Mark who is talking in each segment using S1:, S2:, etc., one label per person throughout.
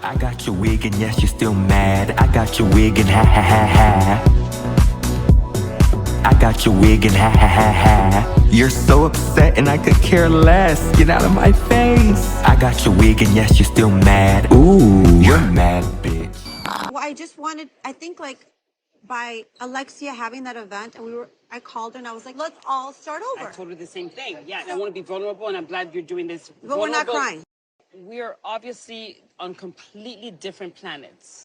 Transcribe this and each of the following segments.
S1: I got your wig and yes, you're still mad. I got your wig and ha ha ha ha. I got your wig and ha ha ha ha. You're so upset and I could care less. Get out of my face. I got your wig and yes, you're still mad. Ooh, you're mad, bitch.
S2: Well, I just wanted, I think like by Alexia having that event, and I called her and I was like, let's all start over.
S3: I told her the same thing. Yeah, I want to be vulnerable, and I'm glad you're doing this.
S2: But we're not crying.
S3: We're obviously on completely different planets.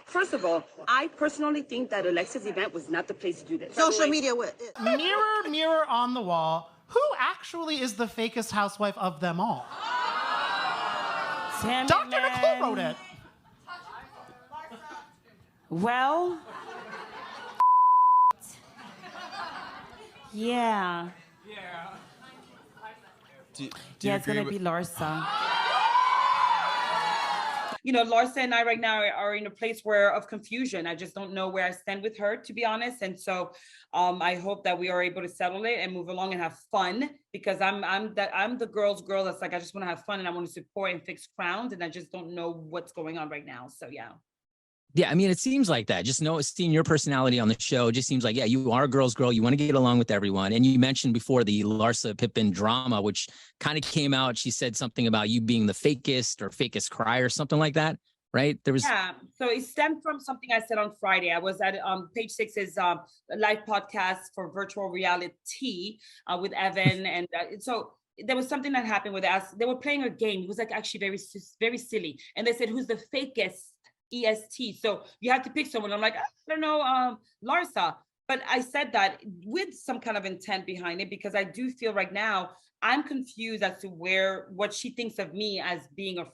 S3: First of all, I personally think that Alexia's event was not the place to do this.
S2: Social media with
S4: Mirror, mirror on the wall, who actually is the fakest housewife of them all? Dr. Nicole wrote it.
S3: Well, yeah.
S5: Do
S3: It's gonna be Larsa.
S6: You know, Larsa and I right now are in a place of confusion. I just don't know where I stand with her, to be honest. And so I hope that we are able to settle it and move along and have fun, because I'm the girl's girl that's like, I just want to have fun and I want to support and fix crowns, and I just don't know what's going on right now. So yeah.
S7: Yeah, I mean, it seems like that. Just seeing your personality on the show, it just seems like, yeah, you are a girl's girl. You want to get along with everyone. And you mentioned before the Larsa Pippen drama, which kind of came out. She said something about you being the fakest cry or something like that, right?
S6: Yeah, so it stemmed from something I said on Friday. I was at Page Six's live podcast for virtual reality with Evan. And so there was something that happened with us. They were playing a game. It was like actually very, very silly. And they said, who's the fakest? EST. So you have to pick someone. I'm like, I don't know, Larsa. But I said that with some kind of intent behind it, because I do feel right now I'm confused as to what she thinks of me as being a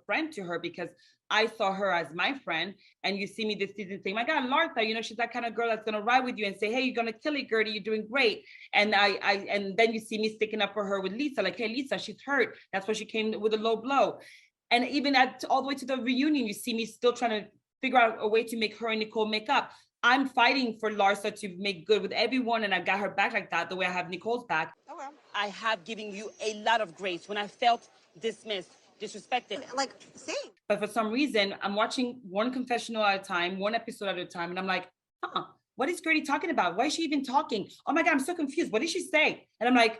S6: friend to her, because I saw her as my friend. And you see me this season saying, my God, Larsa, you know, she's that kind of girl that's gonna ride with you and say, hey, you're gonna kill it, Guerdy, you're doing great. And and then you see me sticking up for her with Lisa, like, hey, Lisa, she's hurt. That's why she came with a low blow. And even all the way to the reunion, you see me still trying to figure out a way to make her and Nicole make up. I'm fighting for Larsa to make good with everyone, and I've got her back like that, the way I have Nicole's back.
S2: Okay.
S3: I have given you a lot of grace when I felt dismissed, disrespected.
S2: Like, same.
S6: But for some reason, I'm watching one confessional at a time, one episode at a time, and I'm like, what is Guerdy talking about? Why is she even talking? Oh my God, I'm so confused. What did she say? And I'm like,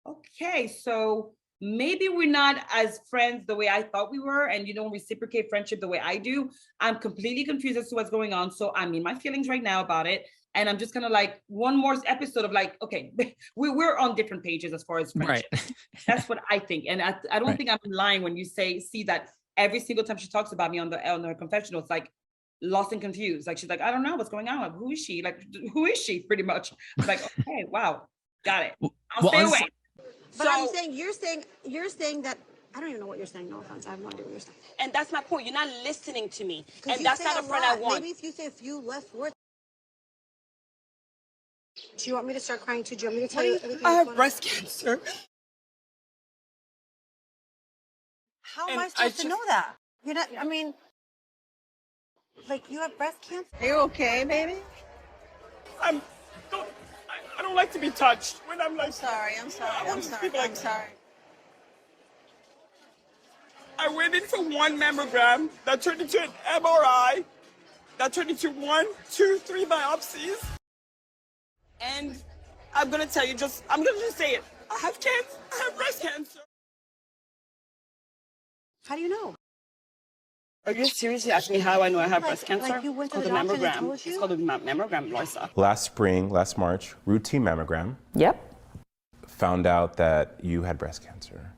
S6: okay, so maybe we're not as friends the way I thought we were, and you don't reciprocate friendship the way I do. I'm completely confused as to what's going on. So I'm in my feelings right now about it. And I'm just kind of like, one more episode of like, okay, we're on different pages as far as friendship. Right. That's what I think. And I don't think I'm lying when you see that every single time she talks about me on her confessional, it's like lost and confused. Like, she's like, I don't know what's going on. Like, who is she? Like, who is she? Pretty much. I'm like, okay, wow, got it. I'll stay away.
S2: But I'm saying, you're saying that, I don't even know what you're saying, no offense, I have no idea what you're saying.
S3: And that's my point. You're not listening to me. And that's not a friend I want.
S2: Maybe if you say a few less words. Do you want me to start crying too? Do you want me to tell you everything?
S6: I have breast cancer.
S2: How am I supposed to know that? You're not, I mean, like, you have breast cancer? Are you okay, baby?
S6: I don't like to be touched when I'm like.
S2: I'm sorry.
S6: I went in for one mammogram that turned into an MRI, that turned into 1, 2, 3 biopsies. And I'm gonna tell you I'm gonna just say it. I have cancer. I have breast cancer.
S2: How do you know?
S3: Are you seriously asking me how I know I have breast cancer?
S2: Like, you went to
S3: it's
S2: the
S3: called a
S2: doctor and they
S3: mammogram.
S2: told you?
S3: It's called a mammogram, Larsa.
S5: Last March, routine mammogram.
S3: Yep.
S5: Found out that you had breast cancer.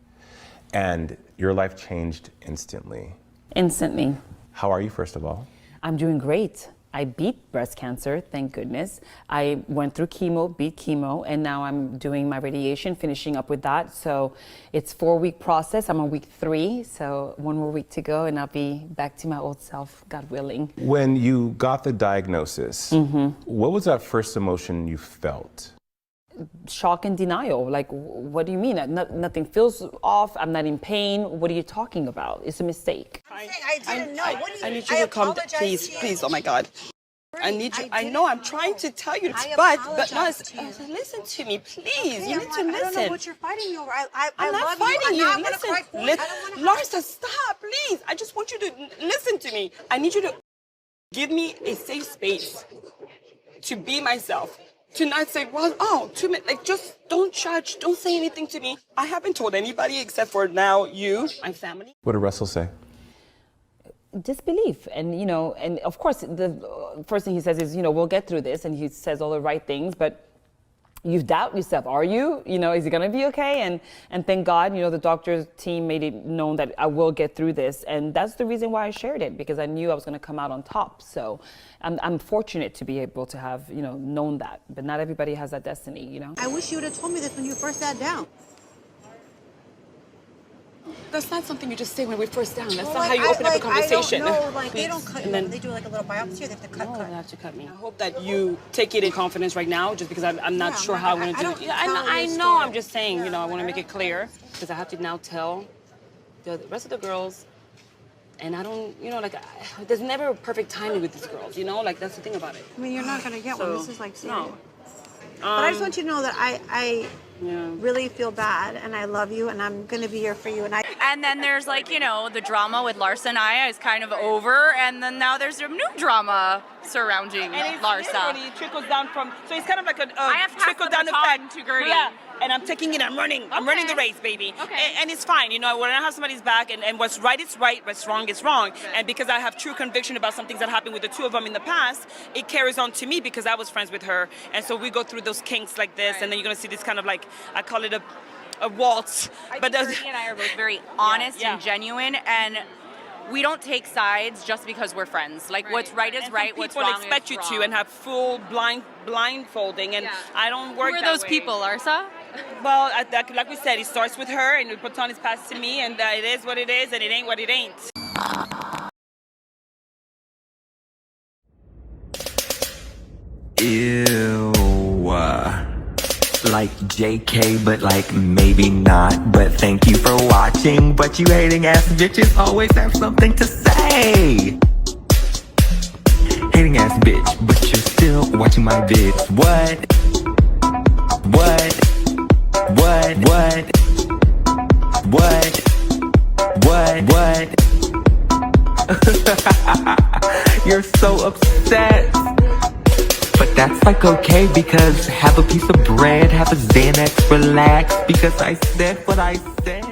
S5: And your life changed instantly.
S8: Instantly.
S5: How are you, first of all?
S8: I'm doing great. I beat breast cancer, thank goodness. I went through chemo, beat chemo, and now I'm doing my radiation, finishing up with that. So it's a 4-week process. I'm on week 3, so 1 more week to go, and I'll be back to my old self, God willing.
S5: When you got the diagnosis, what was that first emotion you felt?
S8: Shock and denial. Like, what do you mean? Nothing feels off. I'm not in pain. What are you talking about? It's a mistake.
S2: I didn't know.
S3: I need you to come, please. Oh my God. I need you. I know I'm trying to tell you, but listen to me, please. You need to listen.
S2: I don't know what you're fighting over. I'm
S3: not fighting you. Listen, Larsa, stop, please. I just want you to listen. me. I need you to give me a safe space to be myself. To not say, well, oh, 2 minutes, like just don't judge, don't say anything to me. I haven't told anybody except for now you, my family.
S5: What did Russell say?
S8: Disbelief. And, you know, and of course, the first thing he says is, you know, we'll get through this. And he says all the right things, but you doubt yourself. Are you? You know, is it going to be okay? And thank God, you know, the doctor's team made it known that I will get through this. And that's the reason why I shared it, because I knew I was going to come out on top. So I'm fortunate to be able to have, you know, known that. But not everybody has that destiny, you know?
S2: I wish you would have told me this when you first sat down.
S3: That's not something you just say when we first down. That's
S2: Well,
S3: not
S2: like,
S3: how you open up a conversation.
S2: I don't know, like, they don't cut you,
S3: And then-
S2: they do like a little biopsy, or they have to cut.
S3: They have to cut me. I hope that you take it in confidence right now, just because I'm not
S2: Yeah,
S3: sure
S2: I'm
S3: how
S2: not-
S3: I'm
S2: I
S3: going to do
S2: don't
S3: it. Yeah, I know.
S2: tell
S3: I
S2: your
S3: know. I'm
S2: story.
S3: just saying, you know, I want to make it clear, because I have to now tell the rest of the girls, and I don't, you know, like, there's never a perfect timing with these girls, you know? Like, that's the thing about it.
S2: I mean, you're not gonna get one. This is like serious.
S3: No.
S2: But I just want you to know that I
S3: Yeah.
S2: really feel bad, and I love you, and I'm gonna be here for you.
S9: And then there's like, you know, the drama with Larsa and I is kind of over, and then now there's a new drama surrounding Larsa.
S6: And it trickles down from, so it's kind of like a
S9: I have passed
S6: trickle
S9: the
S6: down
S9: baton
S6: effect.
S9: to Guerdy.
S6: Yeah, and I'm taking it, I'm running
S9: Okay.
S6: the race, baby.
S9: Okay.
S6: And it's fine, you know, when I have somebody's back, and what's right is right, what's wrong is wrong. And because I have true conviction about some things that happened with the two of them in the past, it carries on to me because I was friends with her. And so we go through those kinks like this, and then you're gonna see this kind of like, I call it a waltz.
S9: I
S6: But
S9: think Guerdy and I are both very honest and genuine, and we don't take sides just because we're friends. Like, what's right is
S6: and
S9: right,
S6: some
S9: what's
S6: people
S9: wrong
S6: expect
S9: is
S6: you
S9: wrong.
S6: to and have full blindfolding, and I don't work
S9: Who are
S6: that
S9: those
S6: way.
S9: people, Larsa?
S6: Well, like we said, it starts with her, and the baton is passed to me, and it is what it is, and it ain't what it ain't.
S1: Ew. Like JK, but like maybe not. But thank you for watching. But you hating ass bitches always have something to say. Hating ass bitch, but you're still watching my vids. What? What? What? What? What? What? You're so upset. But that's like okay, because have a piece of bread, have a Xanax, relax, because I said what I said.